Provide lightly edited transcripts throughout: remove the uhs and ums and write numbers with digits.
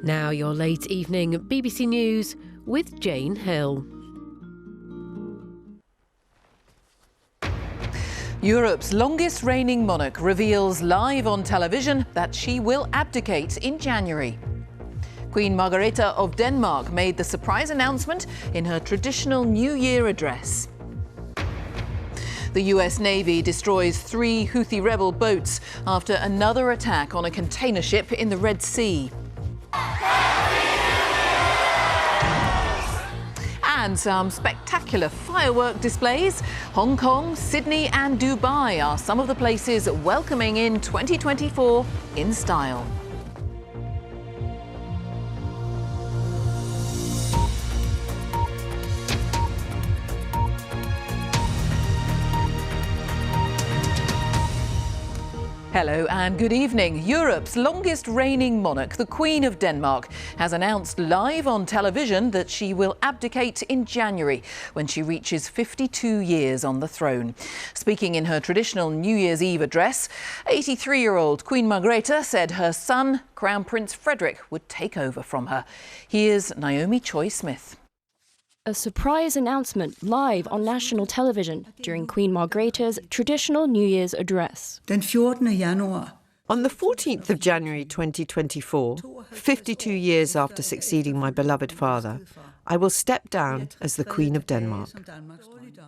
Now your late evening BBC News with Jane Hill. Europe's longest reigning monarch reveals live on television that she will abdicate in January. Queen Margrethe of Denmark made the surprise announcement in her traditional New Year address. The US Navy destroys 3 Houthi rebel boats after another attack on a container ship in the Red Sea. And some spectacular firework displays. Hong Kong, Sydney and Dubai are some of the places welcoming in 2024 in style. Hello and good evening. Europe's longest reigning monarch, the Queen of Denmark, has announced live on television that she will abdicate in January when she reaches 52 years on the throne. Speaking in her traditional New Year's Eve address, 83-year-old Queen Margrethe said her son, Crown Prince Frederik, would take over from her. Here's Naomi Choi-Smith. A surprise announcement live on national television during Queen Margrethe's traditional New Year's address. Den 14. januar. On the 14th of January 2024, 52 years after succeeding my beloved father, I will step down as the Queen of Denmark.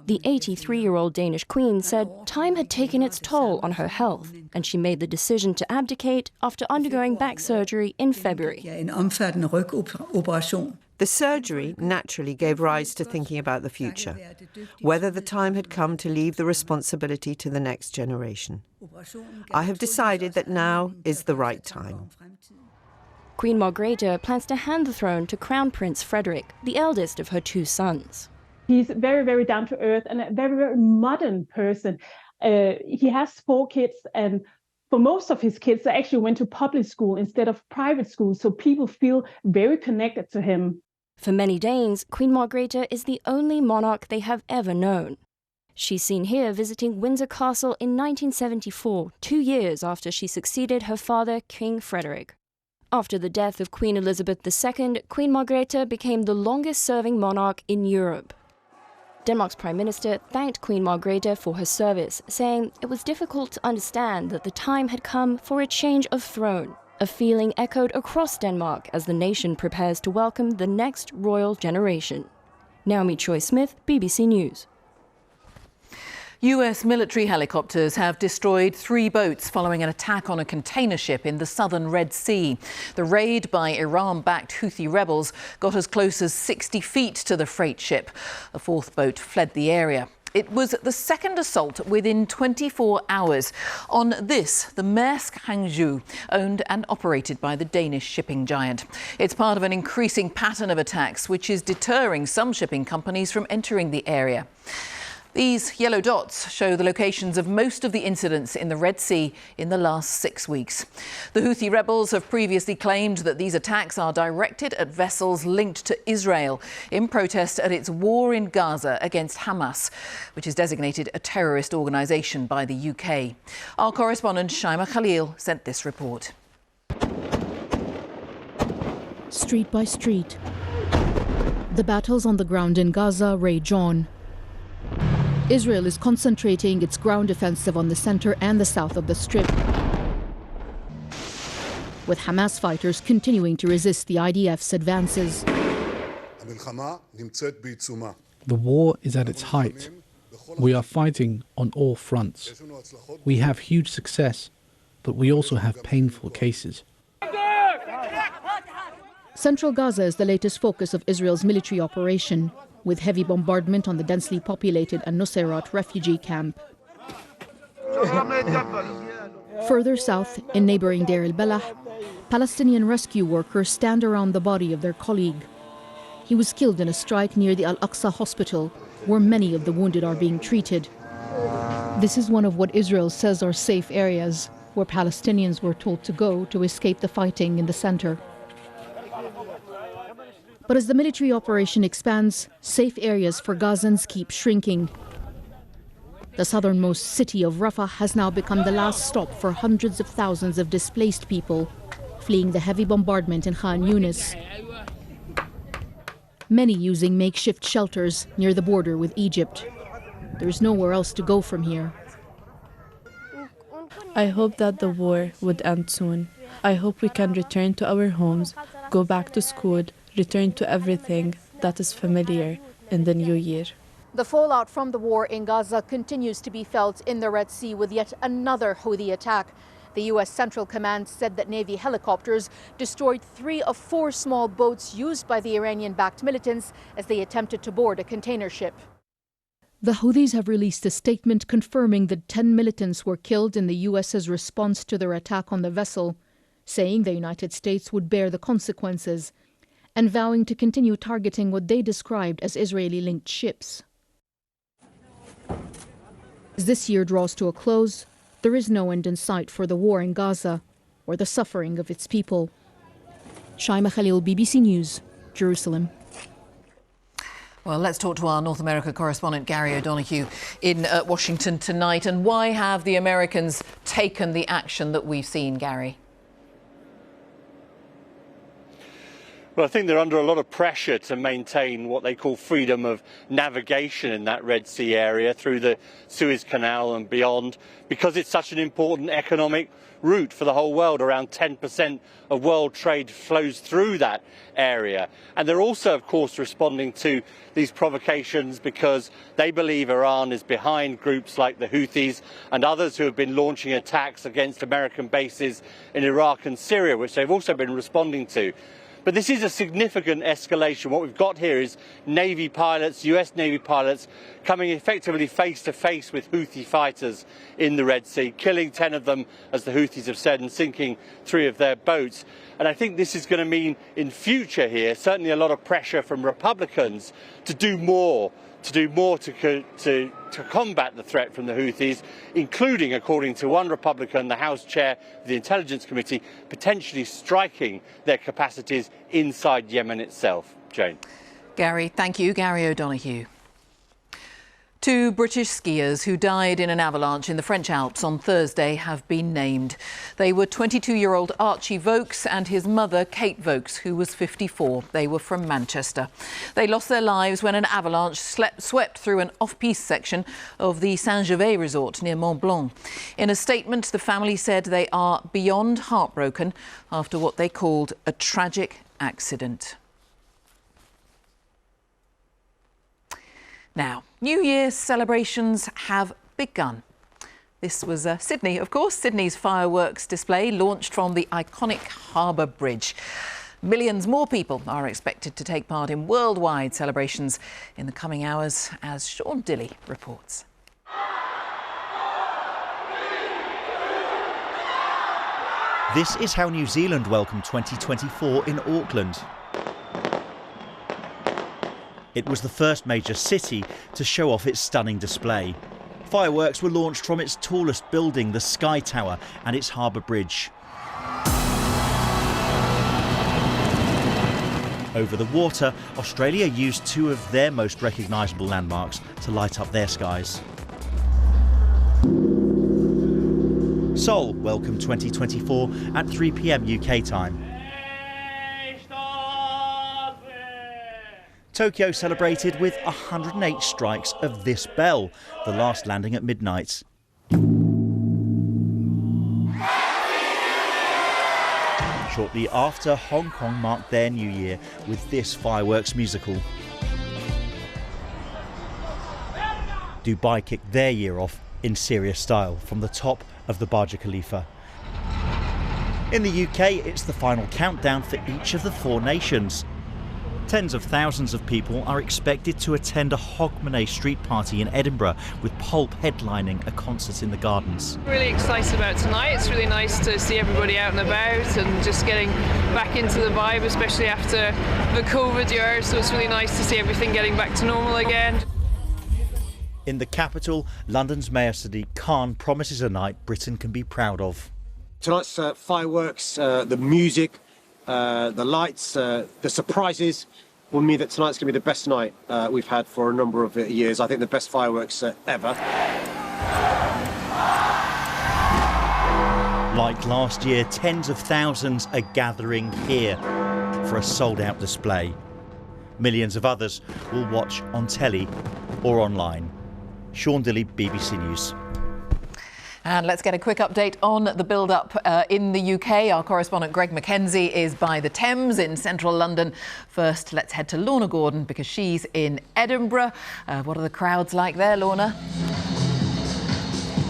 The 83-year-old Danish Queen said time had taken its toll on her health, and she made the decision to abdicate after undergoing back surgery in February. En omfattende rygoperation. The surgery naturally gave rise to thinking about the future, whether the time had come to leave the responsibility to the next generation. I have decided that now is the right time. Queen Margrethe plans to hand the throne to Crown Prince Frederik, the eldest of her 2 sons. He's very, very down to earth and a very, very modern person. He has 4 kids, and for most of his kids, they actually went to public school instead of private school, so people feel very connected to him. For many Danes, Queen Margrethe is the only monarch they have ever known. She's seen here visiting Windsor Castle in 1974, 2 years after she succeeded her father, King Frederik. After the death of Queen Elizabeth II, Queen Margrethe became the longest-serving monarch in Europe. Denmark's Prime Minister thanked Queen Margrethe for her service, saying it was difficult to understand that the time had come for a change of throne, a feeling echoed across Denmark as the nation prepares to welcome the next royal generation. Naomi Choi-Smith, BBC News. US military helicopters have destroyed 3 boats following an attack on a container ship in the southern Red Sea. The raid by Iran-backed Houthi rebels got as close as 60 feet to the freight ship. A 4th boat fled the area. It was the second assault within 24 hours on this, the Maersk Hangzhou, owned and operated by the Danish shipping giant. It's part of an increasing pattern of attacks, which is deterring some shipping companies from entering the area. These yellow dots show the locations of most of the incidents in the Red Sea in the last 6 weeks. The Houthi rebels have previously claimed that these attacks are directed at vessels linked to Israel in protest at its war in Gaza against Hamas, which is designated a terrorist organisation by the UK. Our correspondent Shaima Khalil sent this report. Street by street, the battles on the ground in Gaza rage on. Israel is concentrating its ground offensive on the center and the south of the Strip, with Hamas fighters continuing to resist the IDF's advances. The war is at its height. We are fighting on all fronts. We have huge success, but we also have painful cases. Central Gaza is the latest focus of Israel's military operation, with heavy bombardment on the densely populated Al-Nusayrat refugee camp. Further south, in neighboring Deir el-Balah, Palestinian rescue workers stand around the body of their colleague. He was killed in a strike near the Al-Aqsa hospital, where many of the wounded are being treated. This is one of what Israel says are safe areas, where Palestinians were told to go to escape the fighting in the center. But as the military operation expands, safe areas for Gazans keep shrinking. The southernmost city of Rafah has now become the last stop for hundreds of thousands of displaced people fleeing the heavy bombardment in Khan Yunis. Many using makeshift shelters near the border with Egypt. There's nowhere else to go from here. I hope that the war would end soon. I hope we can return to our homes, go back to school, return to everything that is familiar in the new year. The fallout from the war in Gaza continues to be felt in the Red Sea with yet another Houthi attack. The U.S. Central Command said that Navy helicopters destroyed 3 of 4 small boats used by the Iranian-backed militants as they attempted to board a container ship. The Houthis have released a statement confirming that 10 militants were killed in the U.S.'s response to their attack on the vessel, saying the United States would bear the consequences, and vowing to continue targeting what they described as Israeli-linked ships. As this year draws to a close, there is no end in sight for the war in Gaza or the suffering of its people. Shaima Khalil, BBC News, Jerusalem. Well, let's talk to our North America correspondent Gary O'Donoghue in Washington tonight. And why have the Americans taken the action that we've seen, Gary? Well, I think they're under a lot of pressure to maintain what they call freedom of navigation in that Red Sea area through the Suez Canal and beyond, because it's such an important economic route for the whole world. Around 10% of world trade flows through that area. And they're also, of course, responding to these provocations because they believe Iran is behind groups like the Houthis and others who have been launching attacks against American bases in Iraq and Syria, which they've also been responding to. But this is a significant escalation. What we've got here is Navy pilots, US Navy pilots, coming effectively face to face with Houthi fighters in the Red Sea, killing 10 of them, as the Houthis have said, and sinking 3 of their boats. And I think this is going to mean in future here, certainly a lot of pressure from Republicans to do more to combat the threat from the Houthis, including, according to one Republican, the House chair of the Intelligence Committee, potentially striking their capacities inside Yemen itself. Jane. Gary, thank you. Gary O'Donoghue. 2 British skiers who died in an avalanche in the French Alps on Thursday have been named. They were 22-year-old Archie Vokes and his mother, Kate Vokes, who was 54. They were from Manchester. They lost their lives when an avalanche swept through an off-piste section of the Saint-Gervais resort near Mont Blanc. In a statement, the family said they are beyond heartbroken after what they called a tragic accident. Now, New Year's celebrations have begun. This was Sydney, of course. Sydney's fireworks display launched from the iconic Harbour Bridge. Millions more people are expected to take part in worldwide celebrations in the coming hours, as Sean Dilley reports. This is how New Zealand welcomed 2024 in Auckland. It was the first major city to show off its stunning display. Fireworks were launched from its tallest building, the Sky Tower, and its harbour bridge. Over the water, Australia used 2 of their most recognisable landmarks to light up their skies. Seoul welcomed 2024 at 3 p.m. UK time. Tokyo celebrated with 108 strikes of this bell, the last landing at midnight. Shortly after, Hong Kong marked their new year with this fireworks musical. Dubai kicked their year off in serious style from the top of the Burj Khalifa. In the UK, it's the final countdown for each of the 4 nations. Tens of thousands of people are expected to attend a Hogmanay street party in Edinburgh, with Pulp headlining a concert in the gardens. Really excited about tonight. It's really nice to see everybody out and about and just getting back into the vibe, especially after the COVID year. So it's really nice to see everything getting back to normal again. In the capital, London's Mayor Sadiq Khan promises a night Britain can be proud of. Tonight's fireworks, the music, the lights, the surprises will mean that tonight's going to be the best night we've had for a number of years. I think the best fireworks ever. Like last year, tens of thousands are gathering here for a sold-out display. Millions of others will watch on telly or online. Sean Dilley, BBC News. And let's get a quick update on the build-up in the UK. Our correspondent Greg Mackenzie is by the Thames in central London. First, let's head to Lorna Gordon because she's in Edinburgh. What are the crowds like there, Lorna?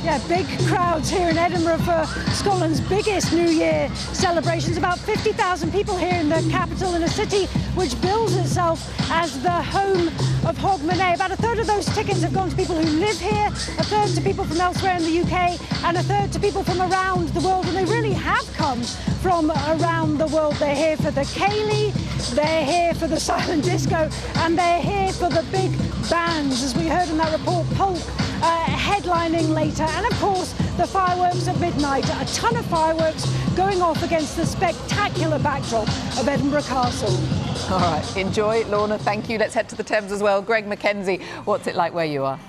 Yeah, big crowds here in Edinburgh for Scotland's biggest New Year celebrations. About 50,000 people here in the capital, in a city which bills itself as the home of Hogmanay. About a third of those tickets have gone to people who live here, a third to people from elsewhere in the UK, and a third to people from around the world. And they really have come from around the world. They're here for the Ceilidh, they're here for the silent disco, and they're here for the big bands, as we heard in that report, Pulp headlining later, and of course the fireworks at midnight. A ton of fireworks going off against the spectacular backdrop of Edinburgh Castle. All right, enjoy, Lorna. Thank you. Let's head to the Thames as well. Greg Mackenzie, what's it like where you are?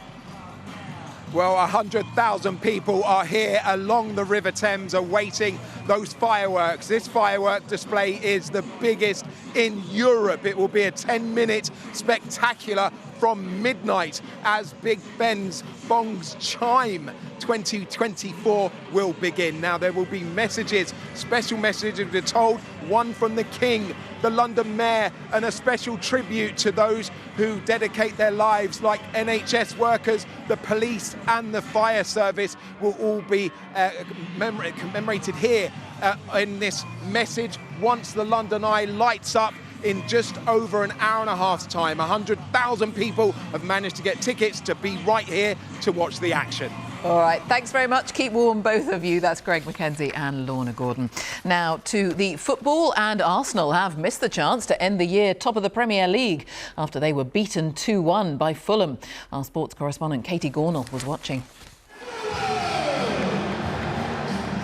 Well, 100,000 people are here along the River Thames awaiting those fireworks. This firework display is the biggest in Europe. It will be a 10-minute spectacular from midnight as Big Ben's bongs chime. 2024 will begin. Now, there will be messages, special messages we're told, one from the King, the London Mayor, and a special tribute to those who dedicate their lives, like NHS workers, the police and the fire service, will all be commemorated here in this message. Once the London Eye lights up in just over an hour and a half's time, 100,000 people have managed to get tickets to be right here to watch the action. All right, thanks very much. Keep warm, both of you. That's Greg Mackenzie and Lorna Gordon. Now to the football, and Arsenal have missed the chance to end the year top of the Premier League after they were beaten 2-1 by Fulham. Our sports correspondent Katie Gornall was watching.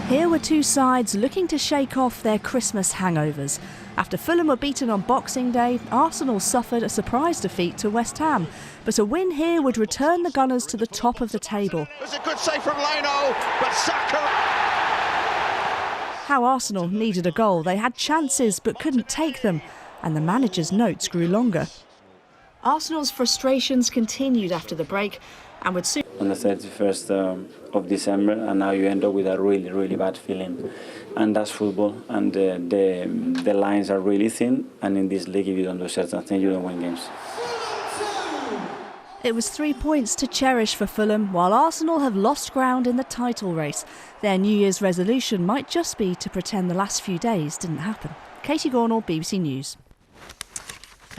Here were two sides looking to shake off their Christmas hangovers. After Fulham were beaten on Boxing Day, Arsenal suffered a surprise defeat to West Ham. But a win here would return the Gunners to the top of the table. There's a good save from Leno, but Saka... How Arsenal needed a goal. They had chances but couldn't take them, and the manager's notes grew longer. Arsenal's frustrations continued after the break and would soon... On the 31st of December, and now you end up with a really, really bad feeling. And that's football, and the lines are really thin, and in this league, if you don't do certain things, you don't win games. It was 3 points to cherish for Fulham, while Arsenal have lost ground in the title race. Their New Year's resolution might just be to pretend the last few days didn't happen. Katie Gornall, BBC News.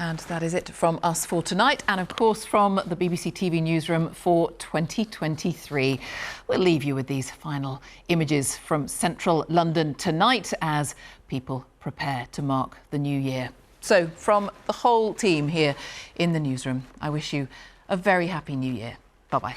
And that is it from us for tonight, and of course from the BBC TV newsroom for 2023. We'll leave you with these final images from central London tonight as people prepare to mark the new year. So from the whole team here in the newsroom, I wish you a very happy new year. Bye-bye.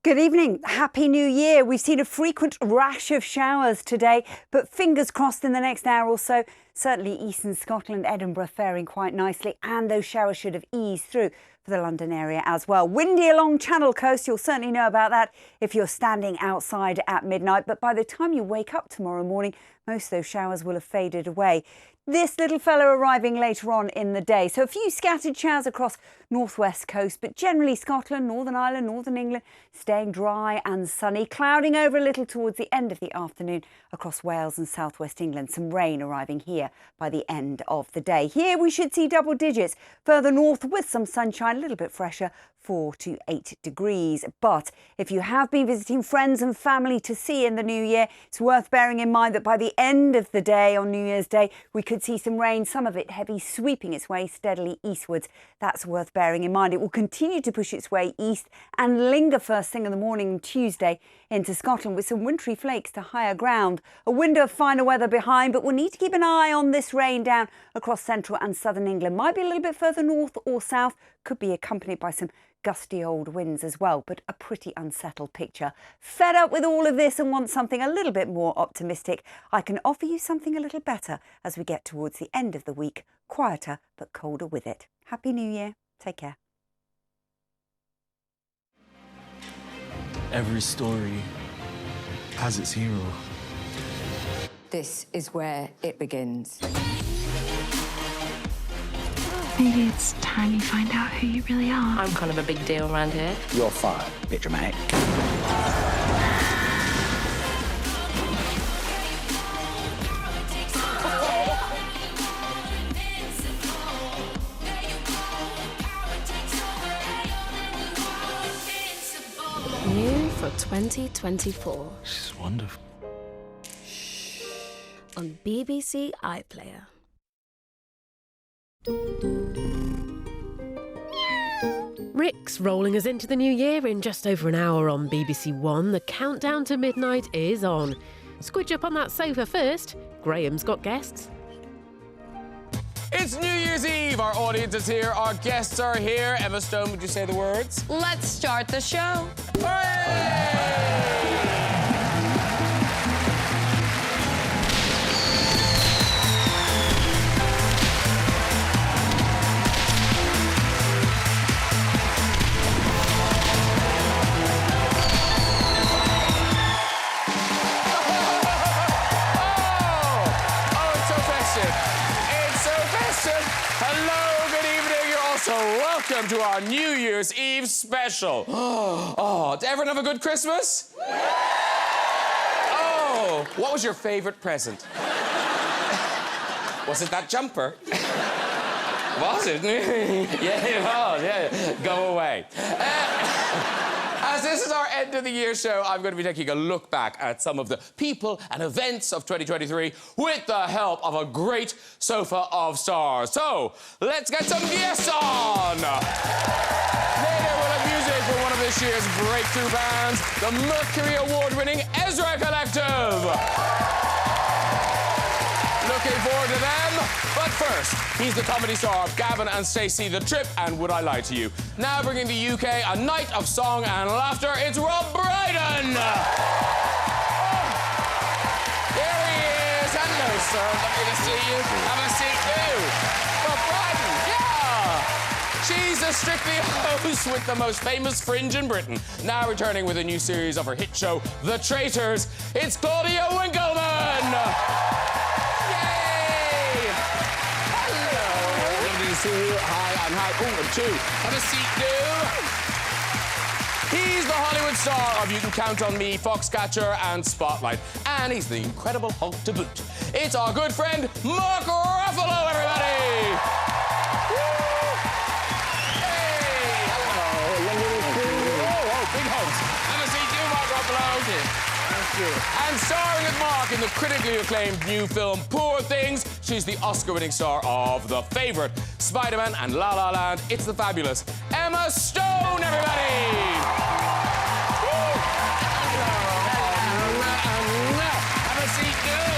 Good evening. Happy New Year. We've seen a frequent rash of showers today, but fingers crossed in the next hour or so. Certainly eastern Scotland, Edinburgh faring quite nicely, and those showers should have eased through for the London area as well. Windy along Channel Coast, you'll certainly know about that if you're standing outside at midnight, but by the time you wake up tomorrow morning, most of those showers will have faded away. This little fella arriving later on in the day. So a few scattered showers across northwest coast, but generally Scotland, Northern Ireland, Northern England staying dry and sunny. Clouding over a little towards the end of the afternoon across Wales and southwest England. Some rain arriving here by the end of the day. Here we should see double digits. Further north with some sunshine, a little bit fresher, 4 to 8 degrees. But if you have been visiting friends and family to see in the new year, it's worth bearing in mind that by the end of the day on New Year's Day, we could see some rain, some of it heavy, sweeping its way steadily eastwards. That's worth bearing in mind. It will continue to push its way east and linger first thing in the morning on Tuesday into Scotland with some wintry flakes to higher ground. A window of finer weather behind, but we'll need to keep an eye on this rain down across central and southern England. Might be a little bit further north or south, could be accompanied by some gusty old winds as well, but a pretty unsettled picture. Fed up with all of this and want something a little bit more optimistic? I can offer you something a little better as we get towards the end of the week, quieter but colder with it. Happy New Year. Take care. Every story has its hero. This is where it begins. Maybe it's time you find out who you really are. I'm kind of a big deal around here. You're fine. Bit dramatic. New for 2024. She's wonderful. On BBC iPlayer. Rick's rolling us into the new year in just over an hour on BBC One. The countdown to midnight is on. Squidge up on that sofa first. Graham's got guests. It's New Year's Eve. Our audience is here. Our guests are here. Emma Stone, would you say the words? Let's start the show. Hello, good evening. You're also welcome to our New Year's Eve special. Oh, did everyone have a good Christmas? Oh, what was your favorite present? Was it that jumper? Was it? Yeah, it was, yeah. Go away. As this is our end of the year show, I'm going to be taking a look back at some of the people and events of 2023 with the help of a great sofa of stars. So, let's get some guests on! Later we'll have music for one of this year's breakthrough bands, the Mercury Award-winning Ezra Collective. Looking forward to them. But first, he's the comedy star of Gavin and Stacey, The Trip, and Would I Lie to You? Now bringing the UK a night of song and laughter, it's Rob Brydon! Here he is. Hello, sir. Lovely to see you. Have a seat, too. Rob Brydon, yeah! She's a Strictly host with the most famous fringe in Britain. Now returning with a new series of her hit show, The Traitors, it's Claudia Winkleman! See you. Hi, and hi. Oh, and two. Have a seat, do. He's the Hollywood star of You Can Count on Me, Foxcatcher, and Spotlight. And he's the Incredible Hulk to boot. It's our good friend, Mark Ruffalo, everybody! Hey, hello. Oh, big hugs. Have a seat, do, Mark Ruffalo. Thank you. And starring with Mark in the critically acclaimed new film Poor Things, she's the Oscar-winning star of The Favourite, Spider-Man and La La Land. It's the fabulous Emma Stone, everybody! Have a seat, too.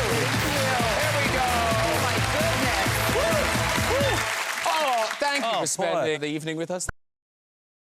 Here we go. Oh, my goodness. Oh, thank you for spending the evening with us.